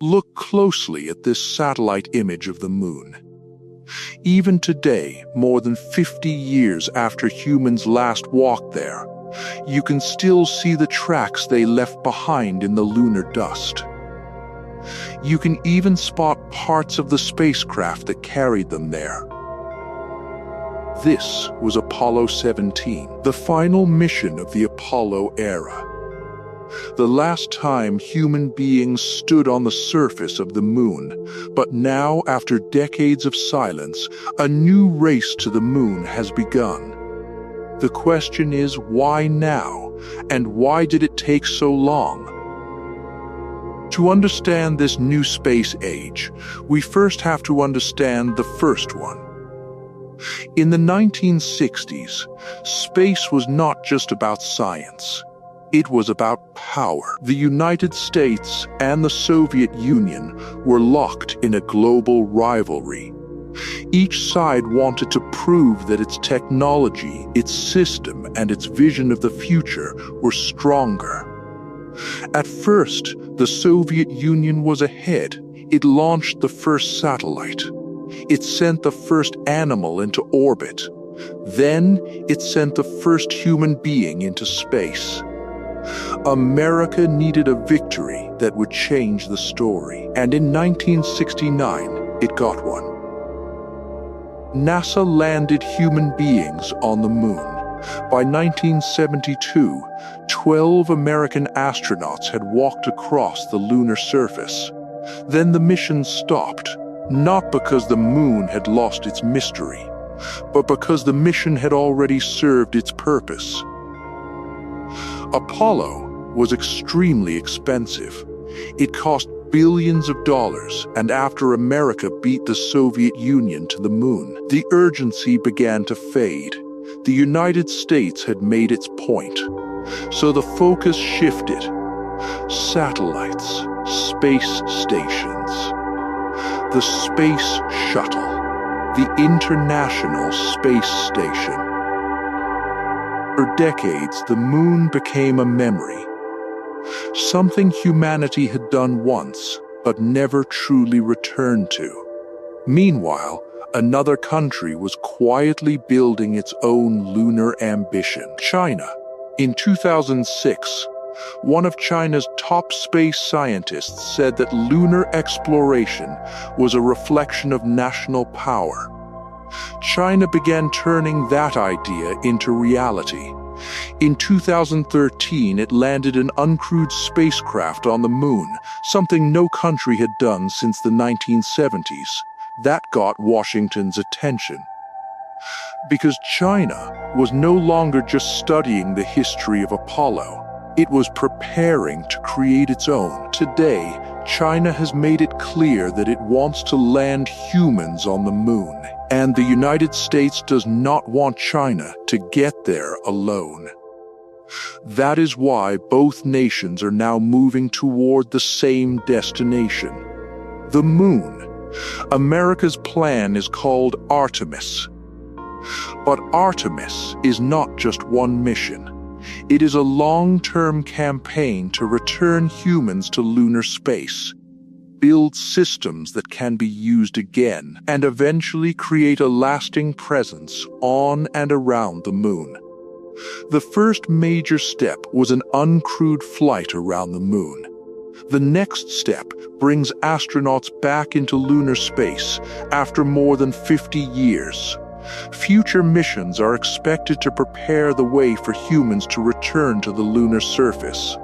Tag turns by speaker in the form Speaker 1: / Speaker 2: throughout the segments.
Speaker 1: Look closely at this satellite image of the moon. Even today, more than 50 years after humans last walked there, you can still see the tracks they left behind in the lunar dust. You can even spot parts of the spacecraft that carried them there. This was Apollo 17, the final mission of the Apollo era. The last time human beings stood on the surface of the moon, but now, after decades of silence, a new race to the moon has begun. The question is, why now? And why did it take so long? To understand this new space age, we first have to understand the first one. In the 1960s, space was not just about science. It was about power. The United States and the Soviet Union were locked in a global rivalry. Each side wanted to prove that its technology, its system, and its vision of the future were stronger. At first, the Soviet Union was ahead. It launched the first satellite. It sent the first animal into orbit. Then, it sent the first human being into space. America needed a victory that would change the story, and in 1969, it got one. NASA landed human beings on the moon. By 1972, 12 American astronauts had walked across the lunar surface. Then the mission stopped, not because the moon had lost its mystery, but because the mission had already served its purpose. Apollo was extremely expensive. It cost billions of dollars, and after America beat the Soviet Union to the moon, the urgency began to fade. The United States had made its point, so the focus shifted. Satellites, space stations, the space shuttle, the International Space Station. For decades, the moon became a memory. Something humanity had done once, but never truly returned to. Meanwhile, another country was quietly building its own lunar ambition, China. In 2006, one of China's top space scientists said that lunar exploration was a reflection of national power. China began turning that idea into reality. In 2013, it landed an uncrewed spacecraft on the moon, something no country had done since the 1970s. That got Washington's attention. Because China was no longer just studying the history of Apollo. It was preparing to create its own. Today, China has made it clear that it wants to land humans on the moon, and the United States does not want China to get there alone. That is why both nations are now moving toward the same destination, the moon. America's plan is called Artemis. But Artemis is not just one mission. It is a long-term campaign to return humans to lunar space, build systems that can be used again, and eventually create a lasting presence on and around the moon. The first major step was an uncrewed flight around the moon. The next step brings astronauts back into lunar space after more than 50 years. Future missions are expected to prepare the way for humans to return to the lunar surface.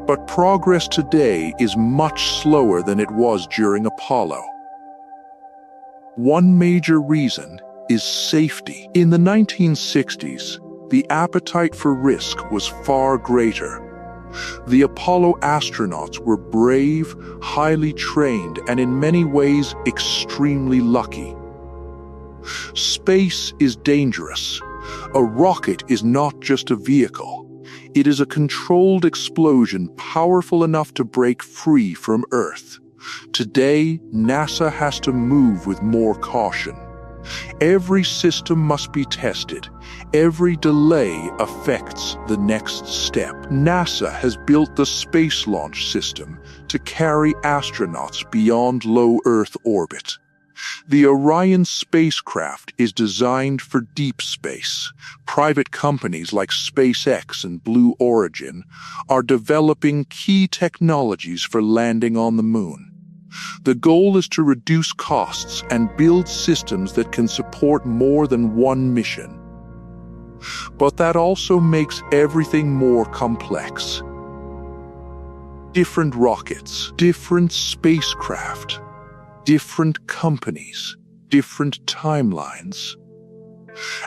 Speaker 1: But progress today is much slower than it was during Apollo. One major reason is safety. In the 1960s, the appetite for risk was far greater. The Apollo astronauts were brave, highly trained, and in many ways extremely lucky. Space is dangerous. A rocket is not just a vehicle. It is a controlled explosion powerful enough to break free from Earth. Today, NASA has to move with more caution. Every system must be tested. Every delay affects the next step. NASA has built the Space Launch System to carry astronauts beyond low Earth orbit. The Orion spacecraft is designed for deep space. Private companies like SpaceX and Blue Origin are developing key technologies for landing on the moon. The goal is to reduce costs and build systems that can support more than one mission. But that also makes everything more complex. Different rockets, different spacecraft, different companies, different timelines.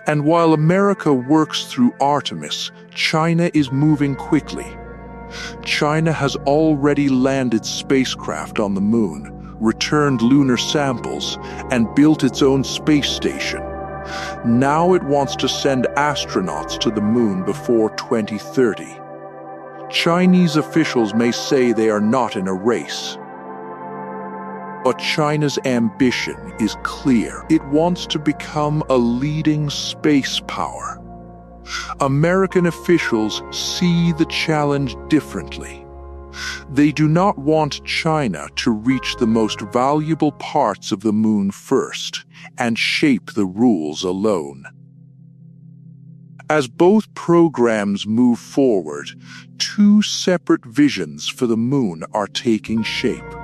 Speaker 1: And while America works through Artemis, China is moving quickly. China has already landed spacecraft on the moon, returned lunar samples, and built its own space station. Now it wants to send astronauts to the moon before 2030. Chinese officials may say they are not in a race. But China's ambition is clear. It wants to become a leading space power. American officials see the challenge differently. They do not want China to reach the most valuable parts of the moon first and shape the rules alone. As both programs move forward, two separate visions for the moon are taking shape.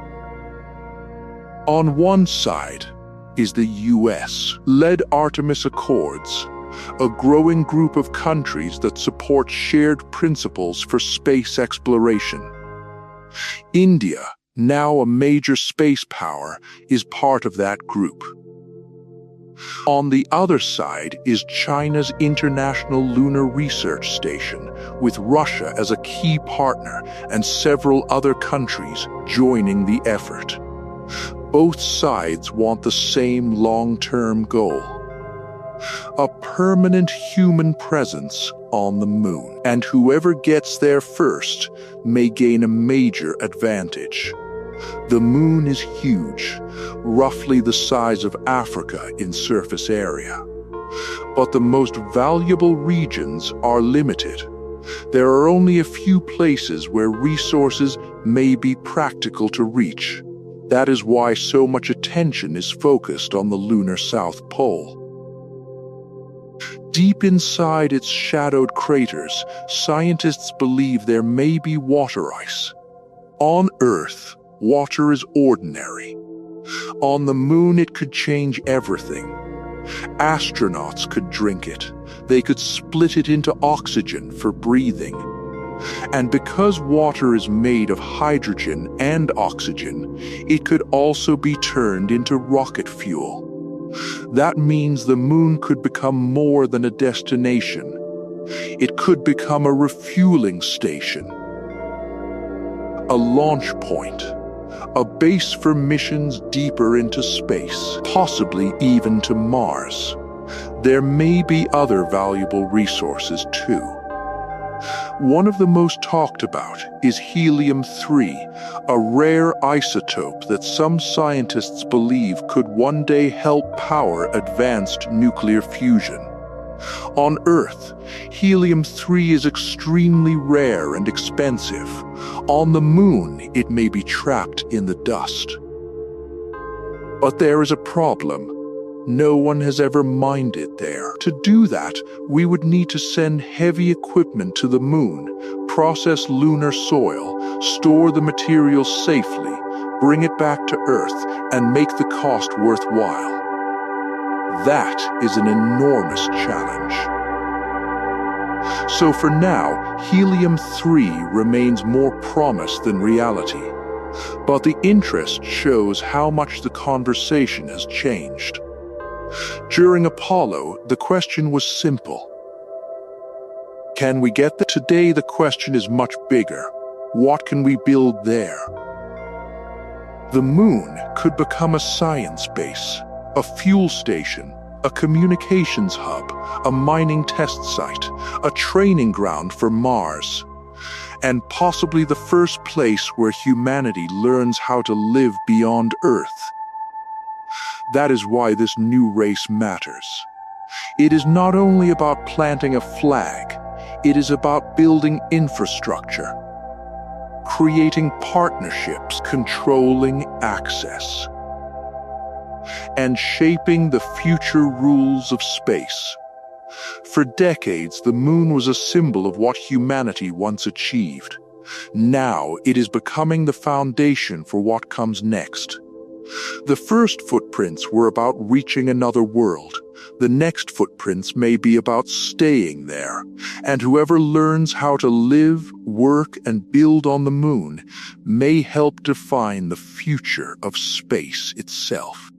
Speaker 1: On one side is the US-led Artemis Accords, a growing group of countries that support shared principles for space exploration. India, now a major space power, is part of that group. On the other side is China's International Lunar Research Station, with Russia as a key partner and several other countries joining the effort. Both sides want the same long-term goal: a permanent human presence on the moon, and whoever gets there first may gain a major advantage. The moon is huge, roughly the size of Africa in surface area. But the most valuable regions are limited. There are only a few places where resources may be practical to reach. That is why so much attention is focused on the lunar South Pole. Deep inside its shadowed craters, scientists believe there may be water ice. On Earth, water is ordinary. On the moon, it could change everything. Astronauts could drink it. They could split it into oxygen for breathing. And because water is made of hydrogen and oxygen, it could also be turned into rocket fuel. That means the moon could become more than a destination. It could become a refueling station, a launch point, a base for missions deeper into space, possibly even to Mars. There may be other valuable resources too. One of the most talked about is helium-3, a rare isotope that some scientists believe could one day help power advanced nuclear fusion. On Earth, helium-3 is extremely rare and expensive. On the moon, it may be trapped in the dust. But there is a problem. No one has ever mined it there. To do that, we would need to send heavy equipment to the moon, process lunar soil, store the materials safely, bring it back to Earth, and make the cost worthwhile. That is an enormous challenge. So for now, helium-3 remains more promise than reality. But the interest shows how much the conversation has changed. During Apollo, the question was simple. Can we get there? Today, the question is much bigger. What can we build there? The moon could become a science base, a fuel station, a communications hub, a mining test site, a training ground for Mars, and possibly the first place where humanity learns how to live beyond Earth. That is why this new race matters. It is not only about planting a flag, it is about building infrastructure, creating partnerships, controlling access, and shaping the future rules of space. For decades, the moon was a symbol of what humanity once achieved. Now it is becoming the foundation for what comes next. The first footprints were about reaching another world. The next footprints may be about staying there. And whoever learns how to live, work, and build on the moon may help define the future of space itself.